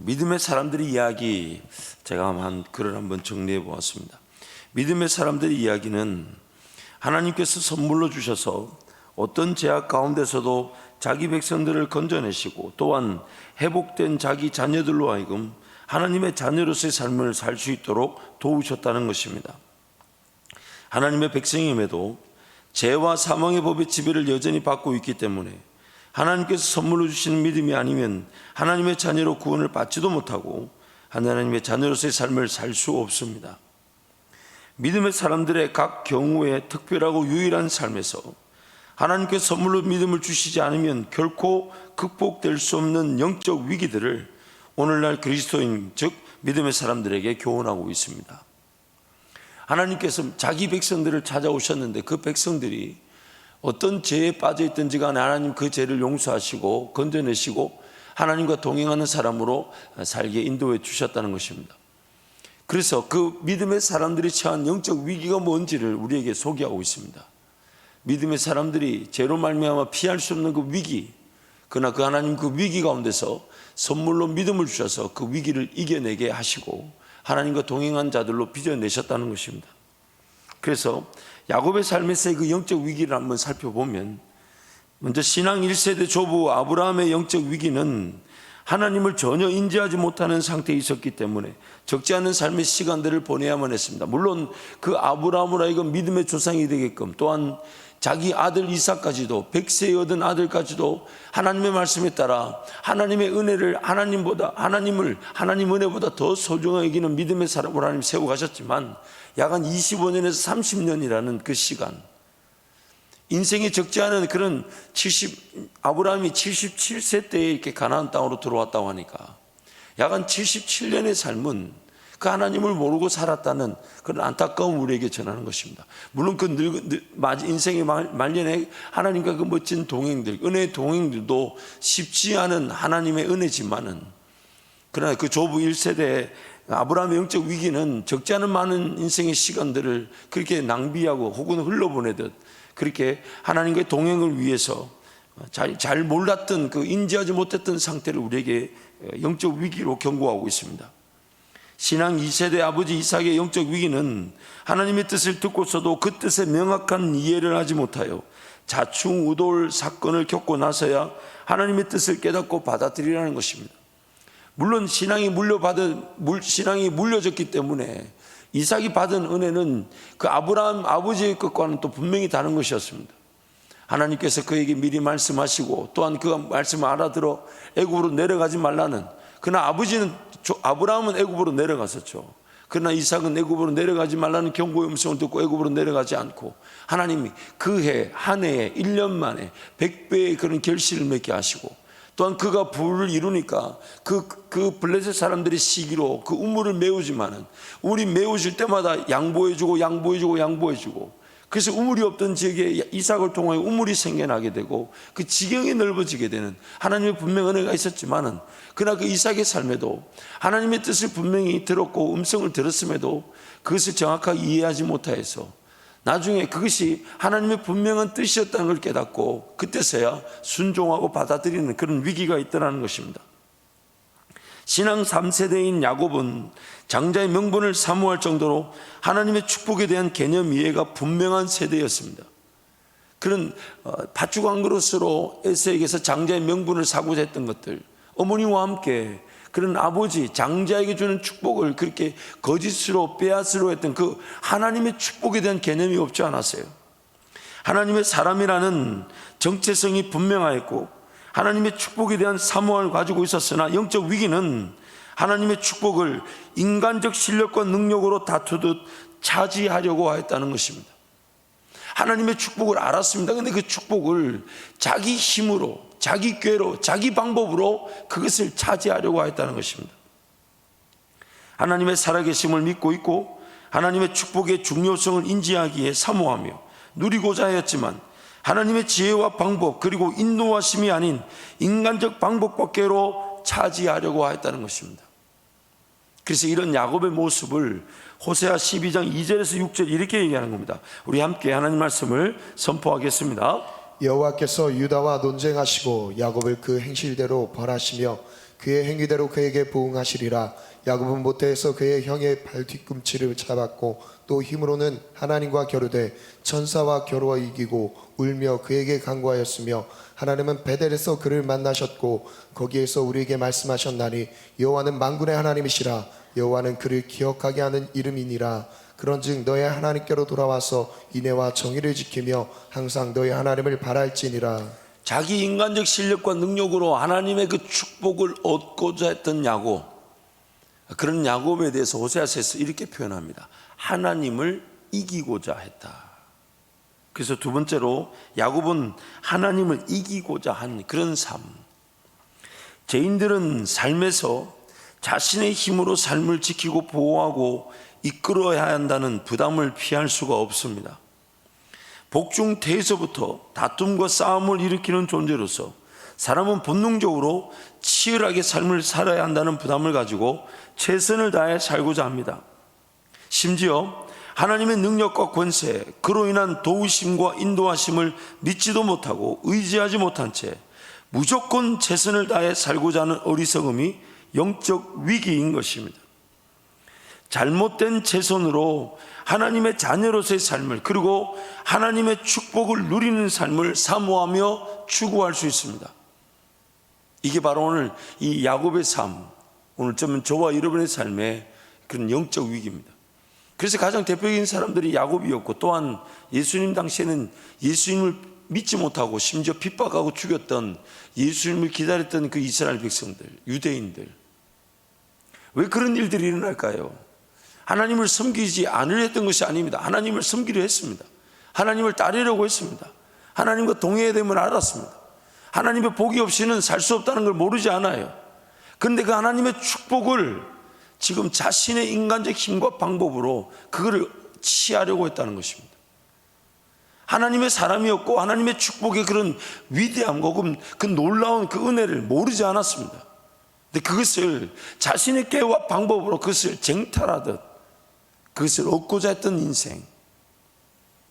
믿음의 사람들의 이야기, 제가 한 글을 한번 정리해 보았습니다. 믿음의 사람들의 이야기는 하나님께서 선물로 주셔서 어떤 제약 가운데서도 자기 백성들을 건져내시고 또한 회복된 자기 자녀들로 하여금 하나님의 자녀로서의 삶을 살 수 있도록 도우셨다는 것입니다. 하나님의 백성임에도 죄와 사망의 법의 지배를 여전히 받고 있기 때문에 하나님께서 선물로 주시는 믿음이 아니면 하나님의 자녀로 구원을 받지도 못하고 하나님의 자녀로서의 삶을 살 수 없습니다. 믿음의 사람들의 각 경우에 특별하고 유일한 삶에서 하나님께서 선물로 믿음을 주시지 않으면 결코 극복될 수 없는 영적 위기들을 오늘날 그리스도인 즉 믿음의 사람들에게 교훈하고 있습니다. 하나님께서 자기 백성들을 찾아오셨는데 그 백성들이 어떤 죄에 빠져 있든지 간에 하나님 그 죄를 용서하시고 건져내시고 하나님과 동행하는 사람으로 살게 인도해 주셨다는 것입니다. 그래서 그 믿음의 사람들이 처한 영적 위기가 뭔지를 우리에게 소개하고 있습니다. 믿음의 사람들이 죄로 말미암아 피할 수 없는 그 위기, 그러나 그 하나님 그 위기 가운데서 선물로 믿음을 주셔서 그 위기를 이겨내게 하시고 하나님과 동행한 자들로 빚어내셨다는 것입니다. 그래서 야곱의 삶에서의 그 영적 위기를 한번 살펴보면 먼저 신앙 1세대 조부 아브라함의 영적 위기는 하나님을 전혀 인지하지 못하는 상태에 있었기 때문에 적지 않은 삶의 시간들을 보내야만 했습니다. 물론 그 아브라함으로 하여금 믿음의 조상이 되게끔 또한 자기 아들 이삭까지도 100세에 얻은 아들까지도 하나님의 말씀에 따라 하나님의 은혜를 하나님 은혜보다 더 소중하게 여기는 믿음의 사람으로 하나님 세워 가셨지만 약 한 25년에서 30년이라는 그 시간, 인생이 적지 않은 그런 아브라함이 77세 때에 이렇게 가나안 땅으로 들어왔다고 하니까 약 한 77년의 삶은 그 하나님을 모르고 살았다는 그런 안타까운 우리에게 전하는 것입니다. 물론 그 인생의 말년에 하나님과 그 멋진 동행들, 은혜의 동행들도 쉽지 않은 하나님의 은혜지만은 그러나 그 조부 1세대 아브라함의 영적 위기는 적지 않은 많은 인생의 시간들을 그렇게 낭비하고 혹은 흘러보내듯 그렇게 하나님과의 동행을 위해서 잘 몰랐던 그 인지하지 못했던 상태를 우리에게 영적 위기로 경고하고 있습니다. 신앙 2세대 아버지 이삭의 영적 위기는 하나님의 뜻을 듣고서도 그 뜻에 명확한 이해를 하지 못하여 자충우돌 사건을 겪고 나서야 하나님의 뜻을 깨닫고 받아들이라는 것입니다. 물론 신앙이 물려졌기 때문에 이삭이 받은 은혜는 그 아브라함 아버지의 것과는 또 분명히 다른 것이었습니다. 하나님께서 그에게 미리 말씀하시고 또한 그 말씀을 알아들어 애굽으로 내려가지 말라는, 그러나 아브라함은 애굽으로 내려갔었죠. 그러나 이삭은 애굽으로 내려가지 말라는 경고의 음성을 듣고 애굽으로 내려가지 않고 하나님이 그 해 한 해에 1년 만에 100배의 그런 결실을 맺게 하시고 또한 그가 부를 이루니까 그 블레셋 사람들의 시기로 그 우물을 메우지만은 우물이 메우질 때마다 양보해주고 그래서 우물이 없던 지역에 이삭을 통하여 우물이 생겨나게 되고 그 지경이 넓어지게 되는 하나님의 분명 은혜가 있었지만은 그러나 그 이삭의 삶에도 하나님의 뜻을 분명히 들었고 음성을 들었음에도 그것을 정확하게 이해하지 못하여서 나중에 그것이 하나님의 분명한 뜻이었다는 걸 깨닫고 그때서야 순종하고 받아들이는 그런 위기가 있더라는 것입니다. 신앙 3세대인 야곱은 장자의 명분을 사모할 정도로 하나님의 축복에 대한 개념 이해가 분명한 세대였습니다. 그런 팥죽 한 그릇으로 에서에게서 장자의 명분을 사고자 했던 것들, 어머니와 함께 그런 아버지 장자에게 주는 축복을 그렇게 거짓으로 빼앗으려 했던 그 하나님의 축복에 대한 개념이 없지 않았어요. 하나님의 사람이라는 정체성이 분명하였고 하나님의 축복에 대한 사모함을 가지고 있었으나 영적 위기는 하나님의 축복을 인간적 실력과 능력으로 다투듯 차지하려고 하였다는 것입니다. 하나님의 축복을 알았습니다. 그런데 그 축복을 자기 힘으로, 자기 꾀로, 자기 방법으로 그것을 차지하려고 하였다는 것입니다. 하나님의 살아계심을 믿고 있고 하나님의 축복의 중요성을 인지하기에 사모하며 누리고자 하였지만 하나님의 지혜와 방법 그리고 인도하심이 아닌 인간적 방법밖에로 차지하려고 하였다는 것입니다. 그래서 이런 야곱의 모습을 호세아 12장 2절에서 6절 이렇게 얘기하는 겁니다. 우리 함께 하나님 말씀을 선포하겠습니다. 여호와께서 유다와 논쟁하시고 야곱을 그 행실대로 벌하시며 그의 행위대로 그에게 보응하시리라. 야곱은 모태에서 그의 형의 발 뒤꿈치를 잡았고 또 힘으로는 하나님과 겨루되 천사와 겨루어 이기고 울며 그에게 간구하였으며 하나님은 베델에서 그를 만나셨고 거기에서 우리에게 말씀하셨나니 여호와는 만군의 하나님이시라. 여호와는 그를 기억하게 하는 이름이니라. 그런즉 너의 하나님께로 돌아와서 인애와 정의를 지키며 항상 너의 하나님을 바랄지니라. 자기 인간적 실력과 능력으로 하나님의 그 축복을 얻고자 했던 야곱, 그런 야곱에 대해서 호세아서에서 이렇게 표현합니다. 하나님을 이기고자 했다. 그래서 두 번째로 야곱은 하나님을 이기고자 한 그런 삶. 죄인들은 삶에서 자신의 힘으로 삶을 지키고 보호하고 이끌어야 한다는 부담을 피할 수가 없습니다. 복중태에서부터 다툼과 싸움을 일으키는 존재로서 사람은 본능적으로 치열하게 삶을 살아야 한다는 부담을 가지고 최선을 다해 살고자 합니다. 심지어 하나님의 능력과 권세, 그로 인한 도우심과 인도하심을 믿지도 못하고 의지하지 못한 채 무조건 최선을 다해 살고자 하는 어리석음이 영적 위기인 것입니다. 잘못된 최선으로 하나님의 자녀로서의 삶을, 그리고 하나님의 축복을 누리는 삶을 사모하며 추구할 수 있습니다. 이게 바로 오늘 이 야곱의 삶, 오늘 저와 여러분의 삶의 그런 영적 위기입니다. 그래서 가장 대표적인 사람들이 야곱이었고, 또한 예수님 당시에는 예수님을 믿지 못하고 심지어 핍박하고 죽였던, 예수님을 기다렸던 그 이스라엘 백성들, 유대인들. 왜 그런 일들이 일어날까요? 하나님을 섬기지 않으려 했던 것이 아닙니다. 하나님을 섬기려 했습니다. 하나님을 따르려고 했습니다. 하나님과 동행해야 됨을 알았습니다. 하나님의 복이 없이는 살 수 없다는 걸 모르지 않아요. 그런데 그 하나님의 축복을 지금 자신의 인간적 힘과 방법으로 그거를 취하려고 했다는 것입니다. 하나님의 사람이었고 하나님의 축복의 그런 위대함과 그 놀라운 그 은혜를 모르지 않았습니다. 근데 그것을 자신의 깨와 방법으로 그것을 쟁탈하듯 그것을 얻고자 했던 인생,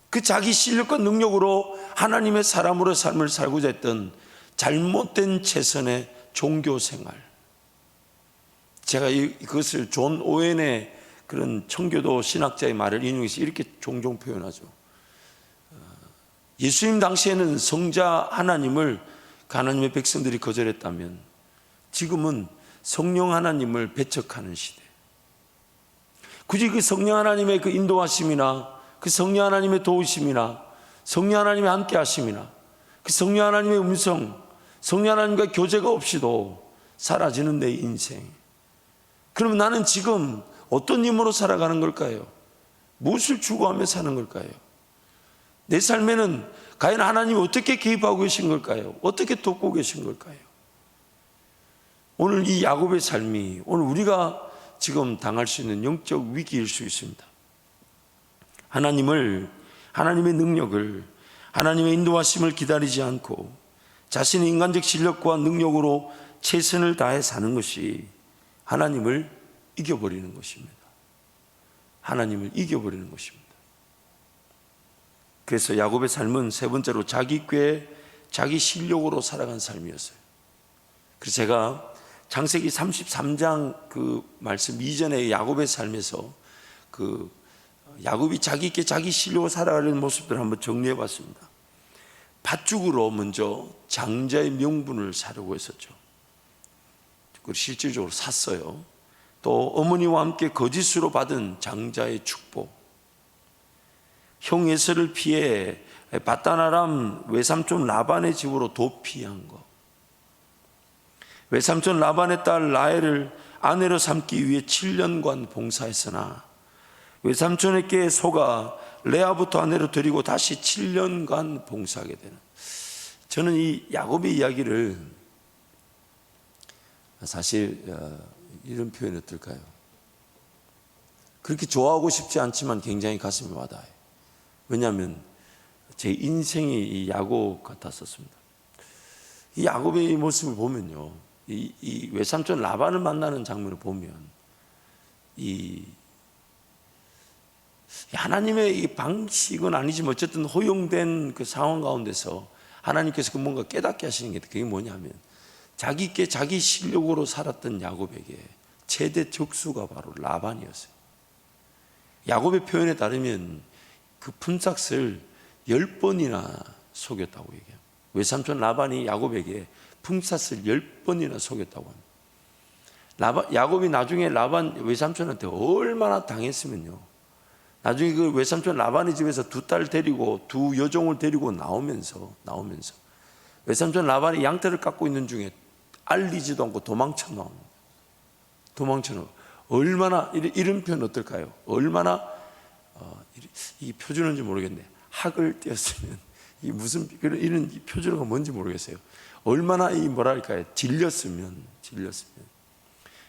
그 자기 실력과 능력으로 하나님의 사람으로 삶을 살고자 했던 잘못된 최선의 종교생활. 제가 그것을 존 오웬의 그런 청교도 신학자의 말을 인용해서 이렇게 종종 표현하죠. 예수님 당시에는 성자 하나님을 그 하나님의 백성들이 거절했다면 지금은 성령 하나님을 배척하는 시대. 굳이 그 성령 하나님의 그 인도하심이나 그 성령 하나님의 도우심이나 성령 하나님의 함께 하심이나 그 성령 하나님의 음성, 성령 하나님과 교제가 없이도 사라지는 내 인생. 그럼 나는 지금 어떤 힘으로 살아가는 걸까요? 무엇을 추구하며 사는 걸까요? 내 삶에는 과연 하나님이 어떻게 개입하고 계신 걸까요? 어떻게 돕고 계신 걸까요? 오늘 이 야곱의 삶이 오늘 우리가 지금 당할 수 있는 영적 위기일 수 있습니다. 하나님의 능력을, 하나님의 인도하심을 기다리지 않고 자신의 인간적 실력과 능력으로 최선을 다해 사는 것이 하나님을 이겨버리는 것입니다. 하나님을 이겨버리는 것입니다. 그래서 야곱의 삶은 세 번째로 자기 꾀, 자기 실력으로 살아간 삶이었어요. 그래서 제가 창세기 33장 그 말씀 이전의 야곱의 삶에서 그 야곱이 자기 꾀, 자기 실력으로 살아가는 모습들을 한번 정리해 봤습니다. 팥죽으로 먼저 장자의 명분을 사려고 했었죠. 그걸 실질적으로 샀어요. 또 어머니와 함께 거짓으로 받은 장자의 축복, 형 에서를 피해 밧단 아람 외삼촌 라반의 집으로 도피한 것, 외삼촌 라반의 딸 라헬을 아내로 삼기 위해 7년간 봉사했으나 외삼촌에게 속아 레아부터 아내로 데리고 다시 7년간 봉사하게 되는, 저는 이 야곱의 이야기를 사실 이런 표현이 어떨까요? 그렇게 좋아하고 싶지 않지만 굉장히 가슴이 와닿아요. 왜냐하면 제 인생이 이 야곱 같았었습니다. 이 야곱의 모습을 보면요, 이 외삼촌 라반을 만나는 장면을 보면 이 하나님의 이 방식은 아니지만 어쨌든 허용된 그 상황 가운데서 하나님께서 그 뭔가 깨닫게 하시는 게 그게 뭐냐면 자기께 자기 실력으로 살았던 야곱에게 최대 적수가 바로 라반이었어요. 야곱의 표현에 따르면 그 품삯을 10번이나 속였다고 얘기해요. 외삼촌 라반이 야곱에게 품삯을 10번이나 속였다고 합니다. 야곱이 나중에 라반 외삼촌한테 얼마나 당했으면요, 나중에 그 외삼촌 라반의 집에서 두 딸 데리고 두 여종을 데리고 나오면서 외삼촌 라반이 양떼를 깎고 있는 중에 알리지도 않고 도망쳐 나옵니다. 얼마나, 이런 표현 어떨까요? 얼마나 이 표준어인지 모르겠네. 학을 띄었으면 이 무슨 이런 표준어가 뭔지 모르겠어요. 얼마나 이 뭐랄까요? 질렸으면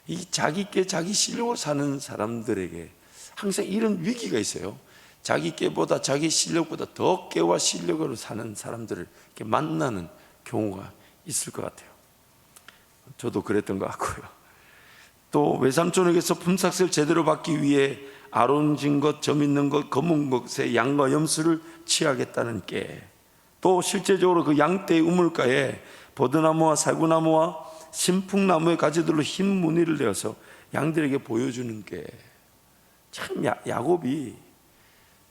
이 자기께 자기 실력으로 사는 사람들에게 항상 이런 위기가 있어요. 자기 깨보다 자기 실력보다 더 깨와 실력으로 사는 사람들을 이렇게 만나는 경우가 있을 것 같아요. 저도 그랬던 것 같고요. 또 외삼촌에게서 품삯을 제대로 받기 위해 아론진 것, 점 있는 것, 검은 것의 양과 염소를 취하겠다는 깨, 또 실제적으로 그 양떼의 우물가에 버드나무와 살구나무와 신풍나무의 가지들로 흰 무늬를 내어서 양들에게 보여주는 게, 참 야곱이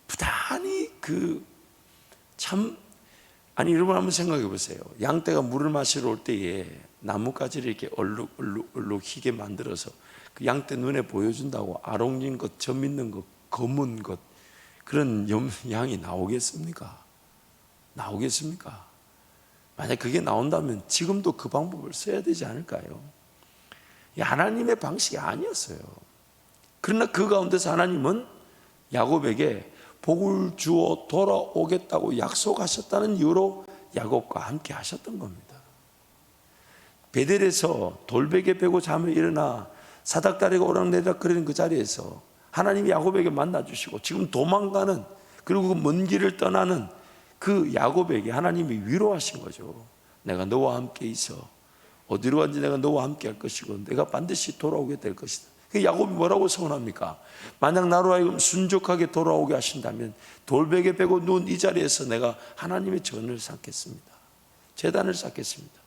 부단히 여러분 한번 생각해 보세요. 양떼가 물을 마시러 올 때에 나뭇가지를 이렇게 얼룩 희게 만들어서 그 양떼 눈에 보여준다고 아롱진 것, 점 있는 것, 검은 것, 그런 양이 나오겠습니까? 만약 그게 나온다면 지금도 그 방법을 써야 되지 않을까요? 하나님의 방식이 아니었어요. 그러나 그 가운데서 하나님은 야곱에게 복을 주어 돌아오겠다고 약속하셨다는 이유로 야곱과 함께 하셨던 겁니다. 베델에서 돌베개 베고 잠을 일어나 사닥다리가 오락내리락 거리는 그 자리에서 하나님이 야곱에게 만나주시고 지금 도망가는, 그리고 그 먼 길을 떠나는 그 야곱에게 하나님이 위로하신 거죠. 내가 너와 함께 있어. 어디로 간지 내가 너와 함께 할 것이고 내가 반드시 돌아오게 될 것이다. 야곱이 뭐라고 소원합니까? 만약 나로 하여금 순종하게 돌아오게 하신다면 돌베개 베고 누운 이 자리에서 내가 하나님의 전을 쌓겠습니다. 제단을 쌓겠습니다.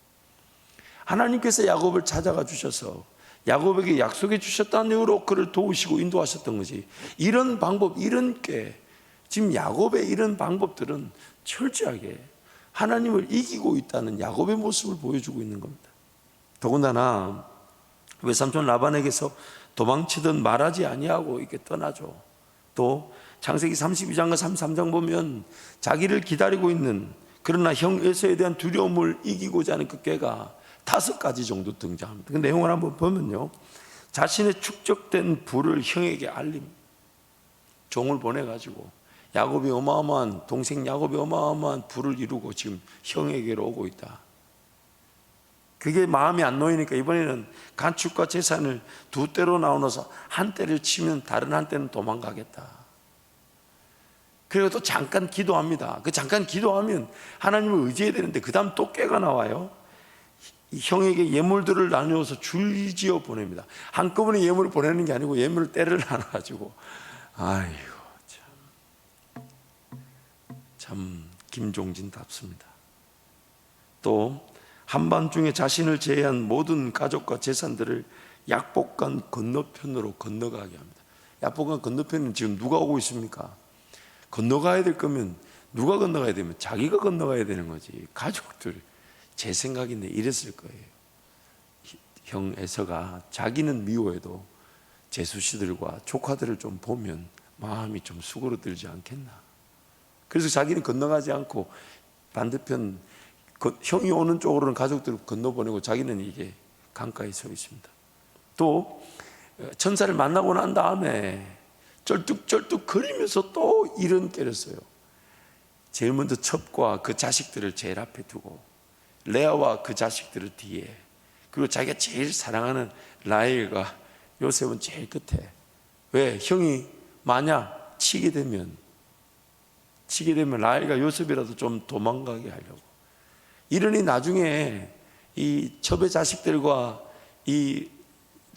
하나님께서 야곱을 찾아가 주셔서 야곱에게 약속해 주셨다는 이유로 그를 도우시고 인도하셨던 거지. 이런 방법, 이런 게 지금 야곱의 이런 방법들은 철저하게 하나님을 이기고 있다는 야곱의 모습을 보여주고 있는 겁니다. 더군다나 외삼촌 라반에게서 도망치든 말하지 아니하고 이렇게 떠나죠. 또 창세기 32장과 33장 보면 자기를 기다리고 있는, 그러나 형 에서에 대한 두려움을 이기고자 하는 그 꾀가 5가지 정도 등장합니다. 그 내용을 한번 보면요, 자신의 축적된 부를 형에게 알림, 종을 보내가지고 야곱이 어마어마한, 동생 야곱이 어마어마한 부를 이루고 지금 형에게로 오고 있다. 그게 마음이 안 놓이니까 이번에는 간축과 재산을 두 떼로 나눠서 한 떼를 치면 다른 한 떼는 도망가겠다. 그리고 또 잠깐 기도합니다. 그 잠깐 기도하면 하나님을 의지해야 되는데 그 다음 또 꾀가 나와요. 형에게 예물들을 나누어서 줄지어 보냅니다. 한꺼번에 예물을 보내는 게 아니고 예물을 떼를 나눠가지고, 아이고 참 김종진답습니다. 또 한밤중에 자신을 제외한 모든 가족과 재산들을 약복강 건너편으로 건너가게 합니다. 약복강 건너편은 지금 누가 오고 있습니까? 건너가야 될 거면 누가 건너가야 되면 자기가 건너가야 되는 거지. 가족들, 제 생각인데 이랬을 거예요. 형 에서가 자기는 미워해도 제수씨들과 조카들을 좀 보면 마음이 좀 수그러들지 않겠나. 그래서 자기는 건너가지 않고 반대편 형이 오는 쪽으로는 가족들을 건너보내고 자기는 이게 강가에 서 있습니다. 또 천사를 만나고 난 다음에 쩔뚝쩔뚝 거리면서 또 이런 꾀를 써요. 제일 먼저 첩과 그 자식들을 제일 앞에 두고 레아와 그 자식들을 뒤에, 그리고 자기가 제일 사랑하는 라헬과 요셉은 제일 끝에. 왜? 형이 만약 치게 되면 라헬과 요셉이라도 좀 도망가게 하려고. 이러니 나중에 이 첩의 자식들과 이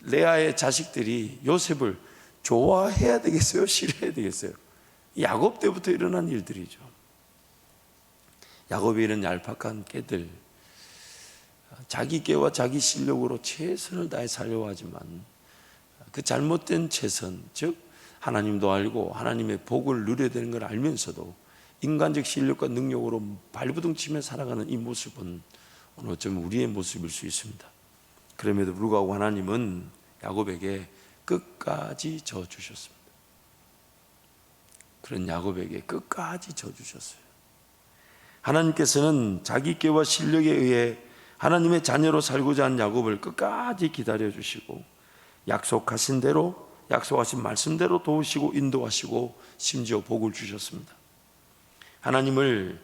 레아의 자식들이 요셉을 좋아해야 되겠어요? 싫어해야 되겠어요? 야곱 때부터 일어난 일들이죠. 야곱이 이런 얄팍한 깨들, 자기 깨와 자기 실력으로 최선을 다해 살려고 하지만 그 잘못된 최선, 즉 하나님도 알고 하나님의 복을 누려야 되는 걸 알면서도 인간적 실력과 능력으로 발부둥치며 살아가는 이 모습은 오늘 어쩌면 우리의 모습일 수 있습니다. 그럼에도 불구하고 하나님은 야곱에게 끝까지 져주셨습니다. 그런 야곱에게 끝까지 져주셨어요. 하나님께서는 자기 깨와 실력에 의해 하나님의 자녀로 살고자 한 야곱을 끝까지 기다려주시고 약속하신 대로, 약속하신 말씀대로 도우시고 인도하시고 심지어 복을 주셨습니다. 하나님을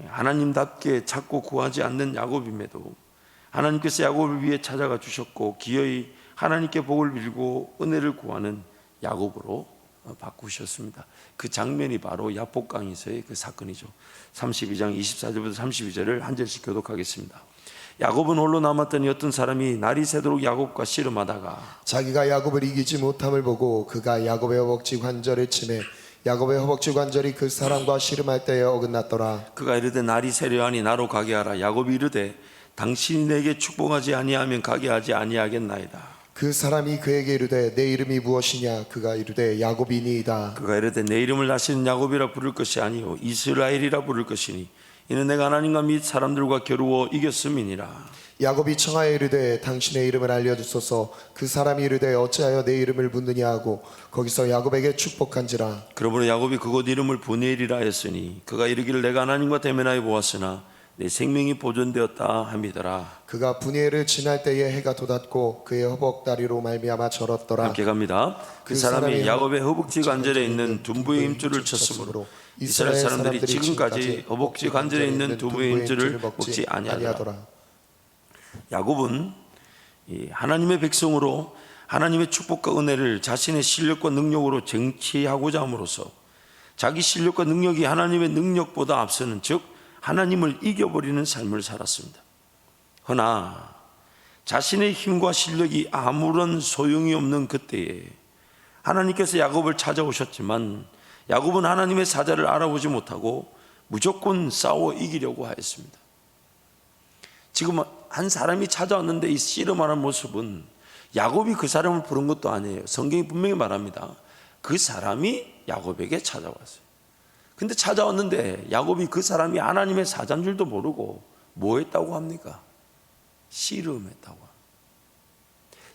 하나님답게 찾고 구하지 않는 야곱임에도 하나님께서 야곱을 위해 찾아가 주셨고 기어이 하나님께 복을 빌고 은혜를 구하는 야곱으로 바꾸셨습니다. 그 장면이 바로 야복강에서의 그 사건이죠. 32장 24절부터 32절을 한 절씩 교독하겠습니다. 야곱은 홀로 남았더니 어떤 사람이 날이 새도록 야곱과 씨름하다가 자기가 야곱을 이기지 못함을 보고 그가 야곱의 허벅지 관절을 치매 야곱의 허벅지 관절이 그 사람과 씨름할 때에 어긋났더라. 그가 이르되 날이 새려하니 나로 가게 하라. 야곱이 이르되 당신이 내게 축복하지 아니하면 가게 하지 아니하겠나이다. 그 사람이 그에게 이르되 내 이름이 무엇이냐? 그가 이르되 야곱이니이다. 그가 이르되 내 이름을 다시는 야곱이라 부를 것이 아니요 이스라엘이라 부를 것이니 이는 내가 하나님과 및 사람들과 겨루어 이겼음이니라. 야곱이 청하여 이르되 당신의 이름을 알려주소서. 그 사람이 이르되 어찌하여 내 이름을 묻느냐 하고 거기서 야곱에게 축복한지라. 그러므로 야곱이 그곳 이름을 브니엘이라 했으니 그가 이르기를 내가 하나님과 대면하여 보았으나 내 생명이 보존되었다 함이더라. 그가 브니엘을 지날 때에 해가 돋았고 그의 허벅다리로 말미암아 절었더라. 함께 갑니다. 그 사람이 야곱의 허벅지 관절에 있는 둔부의 힘줄을 쳤으므로 이스라엘 사람들이 지금까지 허벅지 관절에 있는 둔부의 힘줄을 먹지 아니하더라. 야곱은 하나님의 백성으로 하나님의 축복과 은혜를 자신의 실력과 능력으로 쟁취하고자 함으로써 자기 실력과 능력이 하나님의 능력보다 앞서는, 즉 하나님을 이겨버리는 삶을 살았습니다. 허나 자신의 힘과 실력이 아무런 소용이 없는 그때에 하나님께서 야곱을 찾아오셨지만 야곱은 하나님의 사자를 알아보지 못하고 무조건 싸워 이기려고 하였습니다. 지금 한 사람이 찾아왔는데 이 씨름하는 모습은 야곱이 그 사람을 부른 것도 아니에요. 성경이 분명히 말합니다. 그 사람이 야곱에게 찾아왔어요. 근데 찾아왔는데 야곱이 그 사람이 하나님의 사자인 줄도 모르고 뭐 했다고 합니까? 씨름했다고 합니다.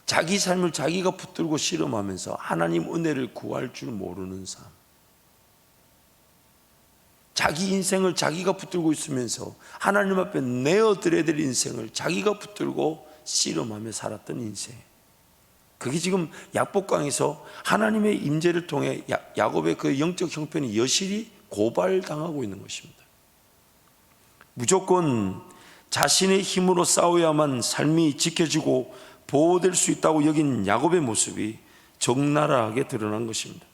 자기 삶을 자기가 붙들고 씨름하면서 하나님 은혜를 구할 줄 모르는 삶, 자기 인생을 자기가 붙들고 있으면서 하나님 앞에 내어드려야 될 인생을 자기가 붙들고 씨름하며 살았던 인생, 그게 지금 야복강에서 하나님의 임재를 통해 야곱의 그 영적 형편이 여실히 고발당하고 있는 것입니다. 무조건 자신의 힘으로 싸워야만 삶이 지켜지고 보호될 수 있다고 여긴 야곱의 모습이 적나라하게 드러난 것입니다.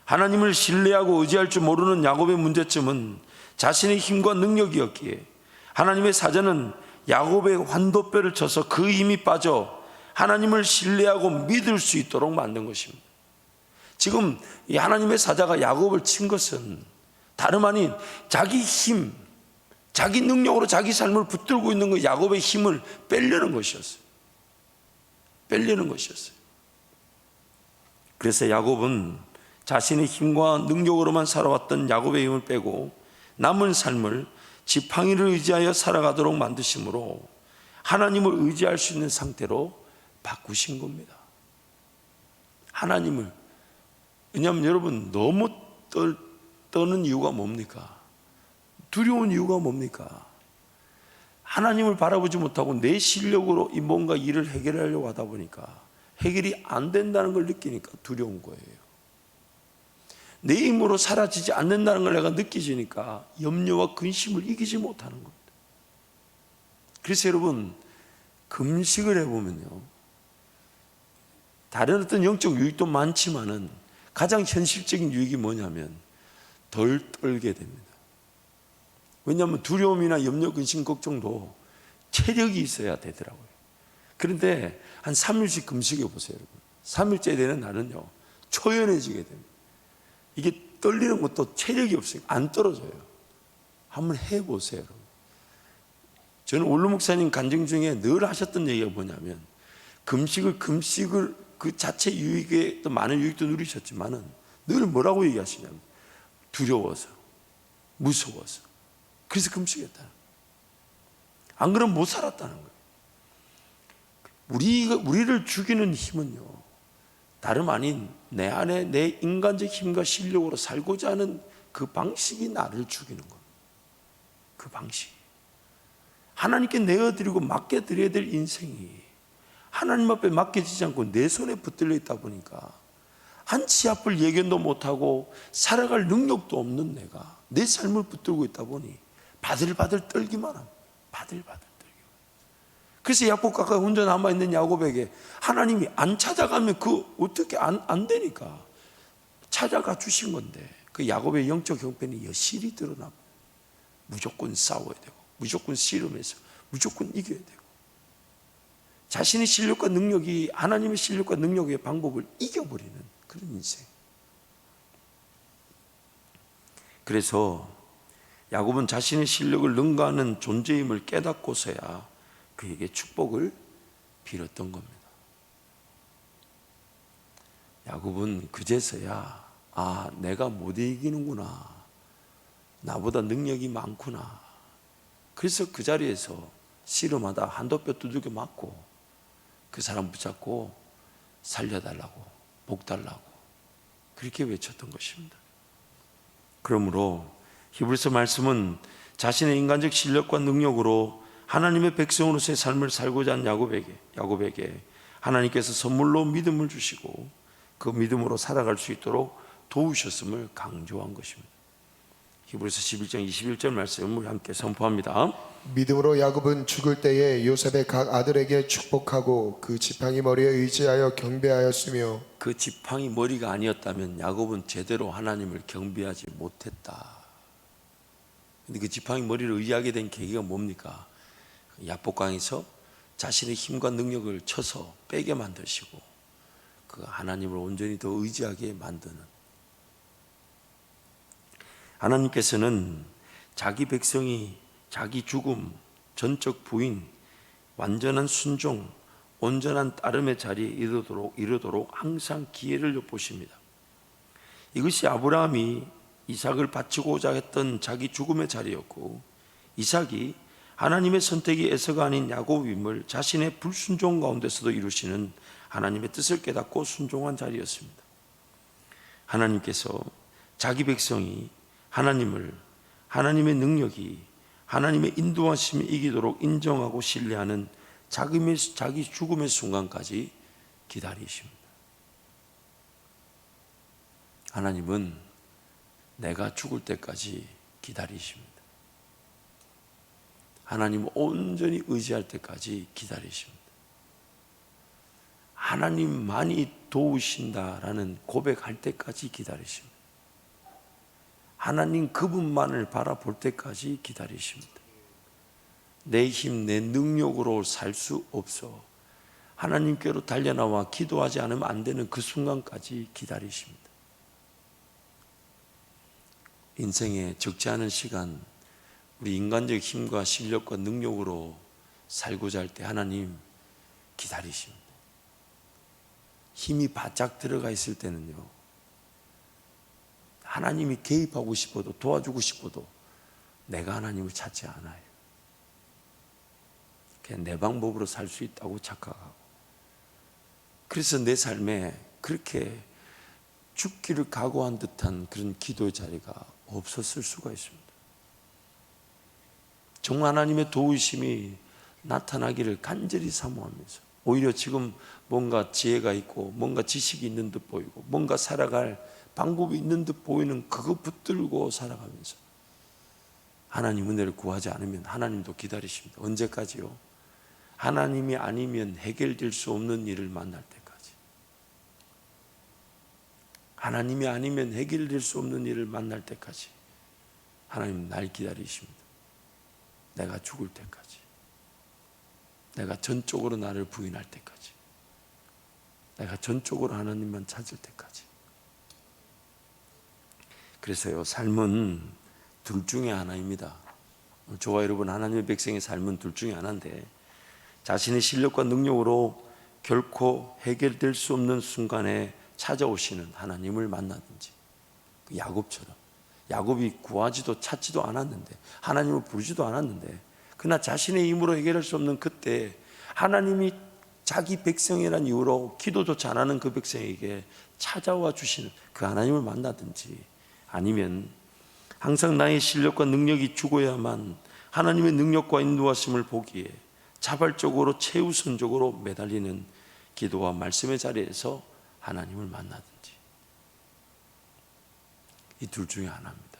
하나님을 신뢰하고 의지할 줄 모르는 야곱의 문제점은 자신의 힘과 능력이었기에 하나님의 사자는 야곱의 환도뼈를 쳐서 그 힘이 빠져 하나님을 신뢰하고 믿을 수 있도록 만든 것입니다. 지금 이 하나님의 사자가 야곱을 친 것은 다름 아닌 자기 힘, 자기 능력으로 자기 삶을 붙들고 있는 그 야곱의 힘을 빼려는 것이었어요. 빼려는 것이었어요. 그래서 야곱은 자신의 힘과 능력으로만 살아왔던 야곱의 힘을 빼고 남은 삶을 지팡이를 의지하여 살아가도록 만드심으로 하나님을 의지할 수 있는 상태로 바꾸신 겁니다. 하나님을. 왜냐하면 여러분, 너무 떠는 이유가 뭡니까? 두려운 이유가 뭡니까? 하나님을 바라보지 못하고 내 실력으로 이 뭔가 일을 해결하려고 하다 보니까 해결이 안 된다는 걸 느끼니까 두려운 거예요. 내 힘으로 사라지지 않는다는 걸 내가 느끼지니까 염려와 근심을 이기지 못하는 겁니다. 그래서 여러분, 금식을 해보면요, 다른 어떤 영적 유익도 많지만은 가장 현실적인 유익이 뭐냐면 덜 떨게 됩니다. 왜냐하면 두려움이나 염려, 근심, 걱정도 체력이 있어야 되더라고요. 그런데 한 3일씩 금식해 보세요, 여러분. 3일째 되는 날은요, 초연해지게 됩니다. 이게 떨리는 것도 체력이 없으니까 안 떨어져요. 한번 해보세요, 여러분. 저는 원로 목사님 간증 중에 늘 하셨던 얘기가 뭐냐면 금식을 그 자체 유익에 또 많은 유익도 누리셨지만은 늘 뭐라고 얘기하시냐면 두려워서, 무서워서, 그래서 금식했다는 거예요. 안 그러면 못 살았다는 거예요. 우리를 죽이는 힘은요, 다름 아닌 내 안에 내 인간적 힘과 실력으로 살고자 하는 그 방식이 나를 죽이는 겁니다. 그 방식이. 하나님께 내어드리고 맡겨드려야 될 인생이 하나님 앞에 맡겨지지 않고 내 손에 붙들려 있다 보니까 한 치 앞을 예견도 못하고 살아갈 능력도 없는 내가 내 삶을 붙들고 있다 보니 바들바들 떨기만 합니다. 바들바들 떨기만. 그래서 야곱가가 혼자 남아있는 야곱에게 하나님이 안 찾아가면 어떻게 안 되니까 찾아가 주신 건데 그 야곱의 영적 형편이 여실히 드러나고 무조건 싸워야 되고 무조건 씨름해서 무조건 이겨야 되고 자신의 실력과 능력이 하나님의 실력과 능력의 방법을 이겨버리는 그런 인생. 그래서 야곱은 자신의 실력을 능가하는 존재임을 깨닫고서야 그에게 축복을 빌었던 겁니다. 야곱은 그제서야 내가 못 이기는구나, 나보다 능력이 많구나. 그래서 그 자리에서 씨름하다 한도뼈 두들겨 맞고 그 사람 붙잡고 살려달라고, 복 달라고 그렇게 외쳤던 것입니다. 그러므로 히브리서 말씀은 자신의 인간적 실력과 능력으로 하나님의 백성으로서의 삶을 살고자 한 야곱에게 하나님께서 선물로 믿음을 주시고 그 믿음으로 살아갈 수 있도록 도우셨음을 강조한 것입니다. 히브리서 11장 21절 말씀을 함께 선포합니다. 믿음으로 야곱은 죽을 때에 요셉의 각 아들에게 축복하고 그 지팡이 머리에 의지하여 경배하였으며 그 지팡이 머리가 아니었다면 야곱은 제대로 하나님을 경배하지 못했다. 근데 그 지팡이 머리를 의지하게 된 계기가 뭡니까? 야복강에서 자신의 힘과 능력을 쳐서 빼게 만드시고 그 하나님을 온전히 더 의지하게 만드는, 하나님께서는 자기 백성이 자기 죽음, 전적 부인, 완전한 순종, 온전한 따름의 자리에 이르도록 항상 기회를 엿보십니다. 이것이 아브라함이 이삭을 바치고자 했던 자기 죽음의 자리였고, 이삭이 하나님의 선택이 에서가 아닌 야곱임을 자신의 불순종 가운데서도 이루시는 하나님의 뜻을 깨닫고 순종한 자리였습니다. 하나님께서 자기 백성이 하나님을, 하나님의 능력이, 하나님의 인도하심이 이기도록 인정하고 신뢰하는 자기 죽음의 순간까지 기다리십니다. 하나님은 내가 죽을 때까지 기다리십니다. 하나님을 온전히 의지할 때까지 기다리십니다. 하나님만이 도우신다라는 고백할 때까지 기다리십니다. 하나님 그분만을 바라볼 때까지 기다리십니다. 내 힘, 내 능력으로 살 수 없어 하나님께로 달려나와 기도하지 않으면 안 되는 그 순간까지 기다리십니다. 인생에 적지 않은 시간 우리 인간적 힘과 실력과 능력으로 살고자 할 때 하나님 기다리십니다. 힘이 바짝 들어가 있을 때는요, 하나님이 개입하고 싶어도 도와주고 싶어도 내가 하나님을 찾지 않아요. 그냥 내 방법으로 살 수 있다고 착각하고, 그래서 내 삶에 그렇게 죽기를 각오한 듯한 그런 기도의 자리가 없었을 수가 있습니다. 정말 하나님의 도우심이 나타나기를 간절히 사모하면서, 오히려 지금 뭔가 지혜가 있고 뭔가 지식이 있는 듯 보이고 뭔가 살아갈 방법이 있는 듯 보이는 그거 붙들고 살아가면서 하나님 은혜를 구하지 않으면 하나님도 기다리십니다. 언제까지요? 하나님이 아니면 해결될 수 없는 일을 만날 때까지. 하나님이 아니면 해결될 수 없는 일을 만날 때까지 하나님 날 기다리십니다. 내가 죽을 때까지, 내가 전적으로 나를 부인할 때까지, 내가 전적으로 하나님만 찾을 때까지. 그래서요, 삶은 둘 중에 하나입니다. 저와 여러분 하나님의 백성의 삶은 둘 중에 하나인데, 자신의 실력과 능력으로 결코 해결될 수 없는 순간에 찾아오시는 하나님을 만나든지, 야곱처럼 야곱이 구하지도 찾지도 않았는데, 하나님을 부르지도 않았는데, 그러나 자신의 힘으로 해결할 수 없는 그때 하나님이 자기 백성이라는 이유로 기도조차 안 하는 그 백성에게 찾아와 주시는 그 하나님을 만나든지, 아니면 항상 나의 실력과 능력이 죽어야만 하나님의 능력과 인도하심을 보기에 자발적으로 최우선적으로 매달리는 기도와 말씀의 자리에서 하나님을 만나든지, 이 둘 중에 하나입니다.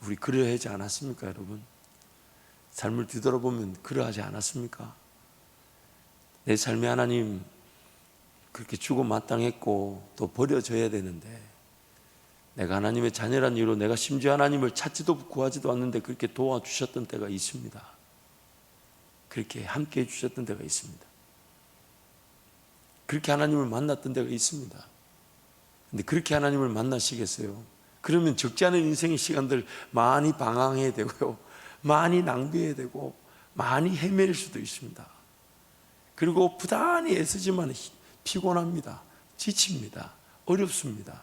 우리 그러야 하지 않았습니까, 여러분? 삶을 뒤돌아보면 그러하지 않았습니까? 내 삶에 하나님 그렇게 주고 마땅했고 또 버려져야 되는데, 내가 하나님의 자녀란 이유로 내가 심지어 하나님을 찾지도 구하지도 않는데 그렇게 도와주셨던 때가 있습니다. 그렇게 함께 해주셨던 때가 있습니다. 그렇게 하나님을 만났던 때가 있습니다. 근데 그렇게 하나님을 만나시겠어요? 그러면 적지 않은 인생의 시간들 많이 방황해야 되고요, 많이 낭비해야 되고 많이 헤맬 수도 있습니다. 그리고 부단히 애쓰지만 피곤합니다. 지칩니다. 어렵습니다.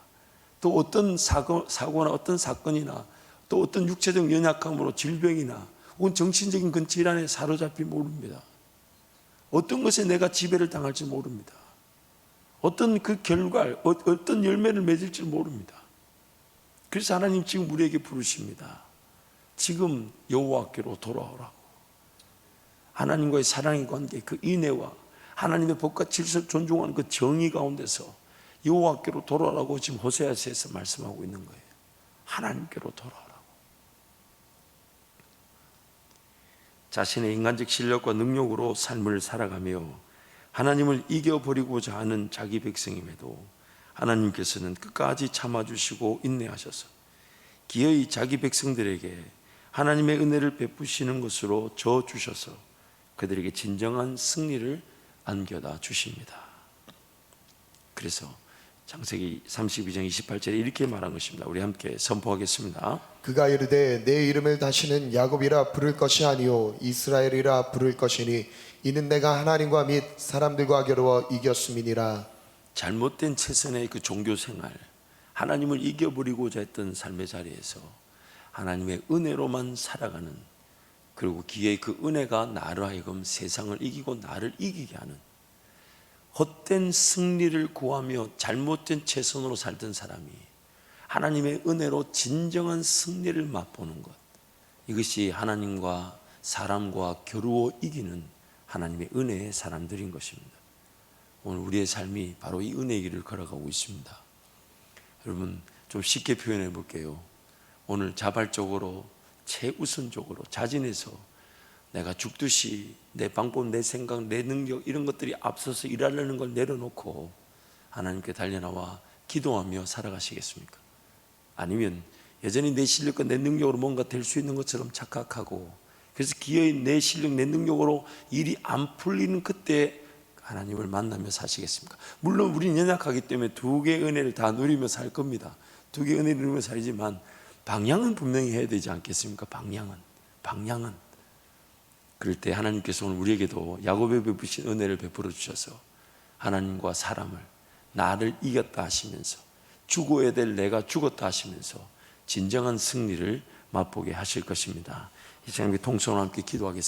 또 어떤 사고나 어떤 사건이나 또 어떤 육체적 연약함으로 질병이나 혹은 정신적인 그 질환에 사로잡히 모릅니다. 어떤 것에 내가 지배를 당할지 모릅니다. 어떤 그 결과, 어떤 열매를 맺을지 모릅니다. 그래서 하나님 지금 우리에게 부르십니다. 지금 여호와께로 돌아오라고. 하나님과의 사랑의 관계, 그 인애와 하나님의 법과 질서를 존중하는 그 정의 가운데서 여호와께로 돌아오라고 지금 호세아서에서 말씀하고 있는 거예요. 하나님께로 돌아오라고. 자신의 인간적 실력과 능력으로 삶을 살아가며 하나님을 이겨버리고자 하는 자기 백성임에도 하나님께서는 끝까지 참아주시고 인내하셔서 기어이 자기 백성들에게 하나님의 은혜를 베푸시는 것으로 저어주셔서 그들에게 진정한 승리를 안겨다 주십니다. 그래서 창세기 32장 28절에 이렇게 말한 것입니다. 우리 함께 선포하겠습니다. 그가 이르되 내 이름을 다시는 야곱이라 부를 것이 아니요 이스라엘이라 부를 것이니 이는 내가 하나님과 및 사람들과 겨루어 이겼음이니라. 잘못된 최선의 그 종교생활, 하나님을 이겨버리고자 했던 삶의 자리에서 하나님의 은혜로만 살아가는, 그리고 기회의 그 은혜가 나로 하여금 세상을 이기고 나를 이기게 하는 헛된 승리를 구하며 잘못된 최선으로 살던 사람이 하나님의 은혜로 진정한 승리를 맛보는 것, 이것이 하나님과 사람과 겨루어 이기는 하나님의 은혜의 사람들인 것입니다. 오늘 우리의 삶이 바로 이 은혜의 길을 걸어가고 있습니다. 여러분, 좀 쉽게 표현해 볼게요. 오늘 자발적으로 최우선적으로 자진해서 내가 죽듯이 내 방법, 내 생각, 내 능력 이런 것들이 앞서서 일하려는 걸 내려놓고 하나님께 달려나와 기도하며 살아가시겠습니까? 아니면 여전히 내 실력과 내 능력으로 뭔가 될 수 있는 것처럼 착각하고, 그래서 기어이 내 실력, 내 능력으로 일이 안 풀리는 그때 하나님을 만나며 사시겠습니까? 물론 우리는 연약하기 때문에 두 개의 은혜를 다 누리며 살 겁니다. 두 개의 은혜를 누리며 살지만 방향은 분명히 해야 되지 않겠습니까? 방향은 그럴 때 하나님께서 오늘 우리에게도 야곱에 베푸신 은혜를 베풀어 주셔서 하나님과 사람을, 나를 이겼다 하시면서 죽어야 될 내가 죽었다 하시면서 진정한 승리를 맛보게 하실 것입니다. 이 시간에 통성으로 함께 기도하겠습니다.